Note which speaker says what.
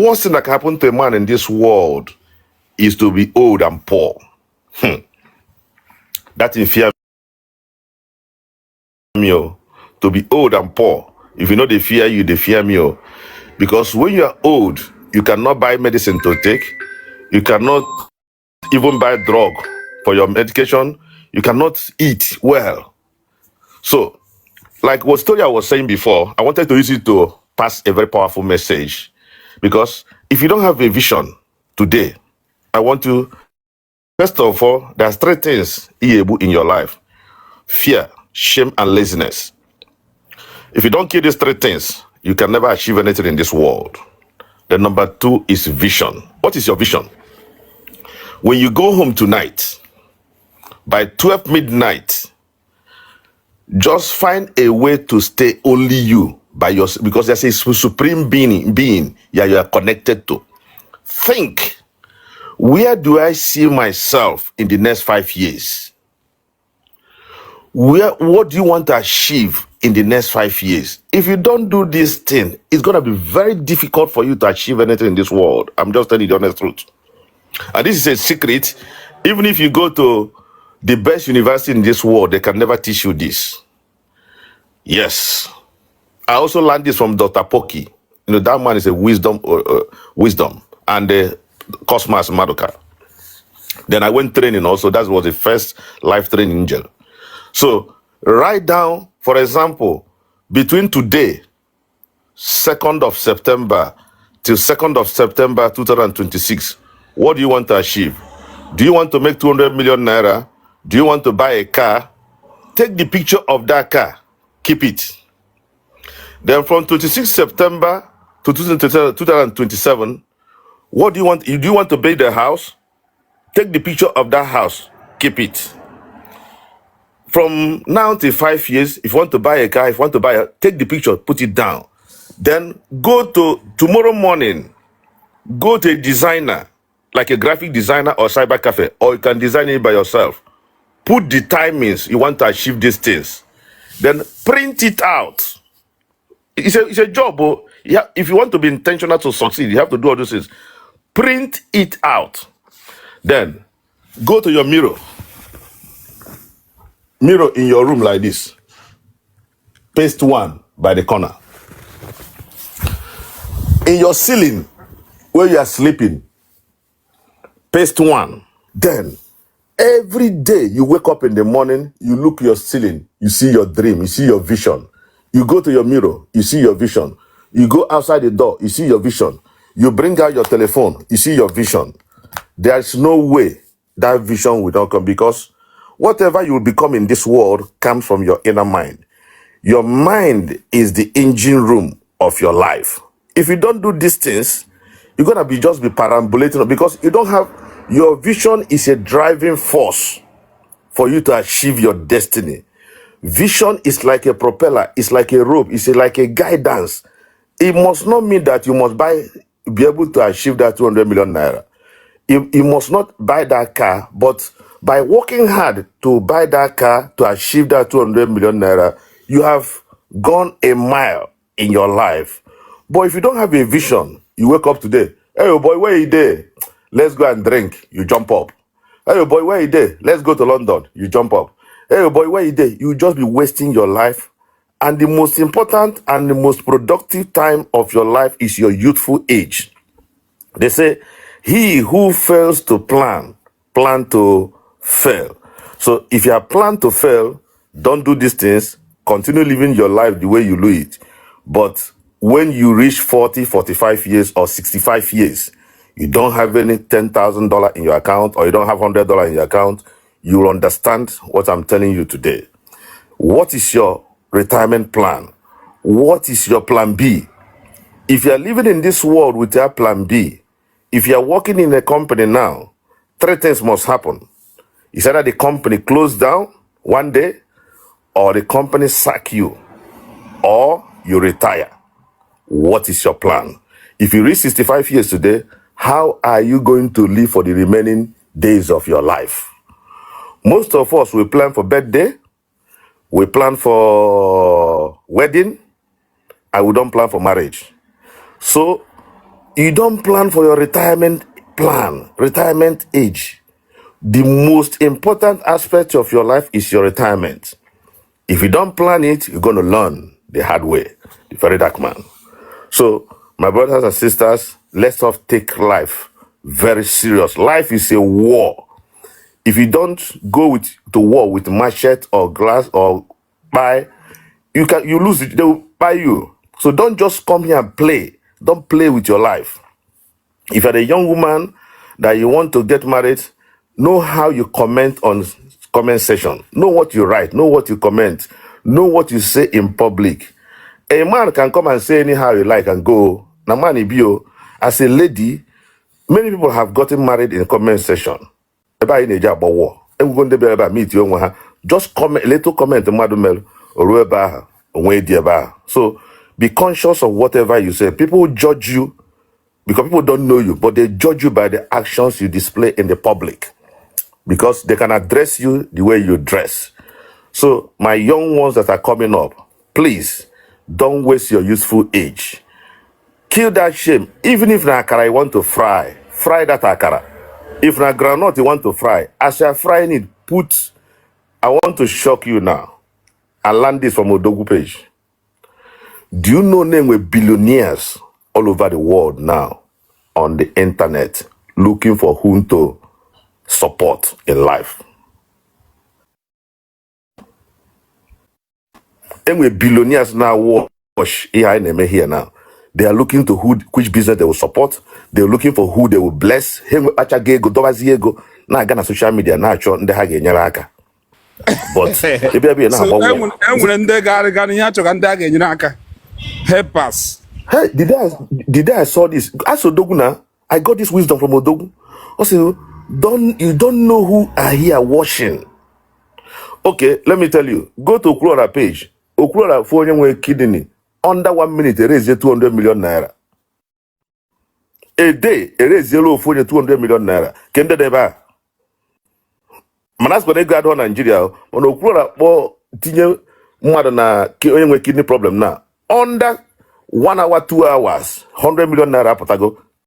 Speaker 1: Worst thing that can happen to a man in this world is to be old and poor. That in fear me. To be old and poor. If you know they fear you, they fear me. Because when you are old, you cannot buy medicine to take. You cannot even buy drug for your medication. You cannot eat well. So, like what Storia was saying before, I wanted to use it to pass a very powerful message. Because if you don't have a vision today, I want to, first of all, there's three things in your life: fear, shame, and laziness. If you don't kill these three things, you can never achieve anything in this world. The number two is vision. What is your vision? When you go home tonight, by 12 midnight, just find a way to stay only you by yourself, because there's a supreme being you are connected to. Think, where do I see myself in the next 5 years? What do you want to achieve in the next 5 years? If you don't do this thing, it's going to be very difficult for you to achieve anything in this world. I'm just telling you the honest truth. And this is a secret. Even if you go to the best university in this world, they can never teach you this. Yes. I also learned this from Dr. Poki. You know, that man is a wisdom and Cosmas Madoka. Then I went training also. That was the first life training angel. So write down, for example, between today, 2nd of September, till 2nd of September 2026, what do you want to achieve? Do you want to make 200 million naira? Do you want to buy a car? Take the picture of that car. Keep it. Then from 26 September to 2027, what do you want? Do you want to build a house? Take the picture of that house. Keep it. From now to 5 years, if you want to buy a car, take the picture, put it down. Then go to tomorrow morning, go to a designer, like a graphic designer or cyber cafe, or you can design it by yourself. Put the timings you want to achieve these things. Then print it out. It's a job. But if you want to be intentional to succeed, you have to do all those things. Print it out. Then go to your mirror. Mirror in your room like this. Paste one by the corner. In your ceiling, where you are sleeping, paste one. Then, every day you wake up in the morning, you look your ceiling, you see your dream, you see your vision. You go to your mirror, you see your vision. You go outside the door, you see your vision. You bring out your telephone, you see your vision. There's no way that vision will not come, because whatever you will become in this world comes from your inner mind. Your mind is the engine room of your life. If you don't do these things, you're going to be perambulating, because you don't have, your vision is a driving force for you to achieve your destiny. Vision is like a propeller, it's like a rope, it's like a guidance. It must not mean that you must be able to achieve that 200 million naira. You must not buy that car, but by working hard to buy that car, to achieve that 200 million naira, you have gone a mile in your life. But if you don't have a vision, you wake up today, hey boy, where you there? Let's go and drink. You jump up. Hey boy, where you there? Let's go to London. You jump up. Hey boy, where you there? You just be wasting your life. And the most important and the most productive time of your life is your youthful age. They say, he who fails to plan to fail. So if you have planned to fail, don't do these things. Continue living your life the way you do it. But when you reach 40, 45 years or 65 years, you don't have any $10,000 in your account, or you don't have $100 in your account, you will understand what I'm telling you today. What is your retirement plan? What is your plan B? If you are living in this world without plan B, if you are working in a company now, three things must happen. It's either the company close down one day, or the company sack you, or you retire. What is your plan? If you reach 65 years today, how are you going to live for the remaining days of your life? Most of us, we plan for birthday, we plan for wedding, and we don't plan for marriage. So You don't plan for your retirement age. The most important aspect of your life is your retirement. If you don't plan it, you're going to learn the hard way, the very dark man. So, my brothers and sisters, let's not take life very serious. Life is a war. If you don't go to war with machete or glass or buy, you lose it. They will buy you. So don't just come here and play. Don't play with your life. If you're a young woman that you want to get married, know how you comment on comment section. Know what you write. Know what you comment. Know what you say in public. A man can come and say anyhow you like and go. Now, man, as a lady, many people have gotten married in comment section. Just comment, little comment, so be conscious of whatever you say. People judge you because people don't know you, but they judge you by the actions you display in the public because they can address you the way you dress. So my young ones that are coming up, please don't waste your youthful age. Kill that shame. Even if na akara you want to fry that akara. If na groundnut you want to fry, as you're frying it, I want to shock you now. I learned this from Odogu page. Do you know name with billionaires all over the world now on the internet looking for whom to support in life? And with billionaires now watch here now. They are looking to which business they will support. They're looking for who they will bless. Now Ghana social media now but
Speaker 2: help us.
Speaker 1: Hey, the day I saw this, as Odoguna, I got this wisdom from Odogu. Also, you don't know who are here watching. Okay, let me tell you. Go to Okurora page. Okurora for young kidney. Under 1 minute, they raise 200 million naira. A day, they raise 200 million naira. Kende deba. Manas when they Nigeria, on Okurora for tinye mother na kidney problem now. Under 1 hour, 2 hours, 100 million naira potago.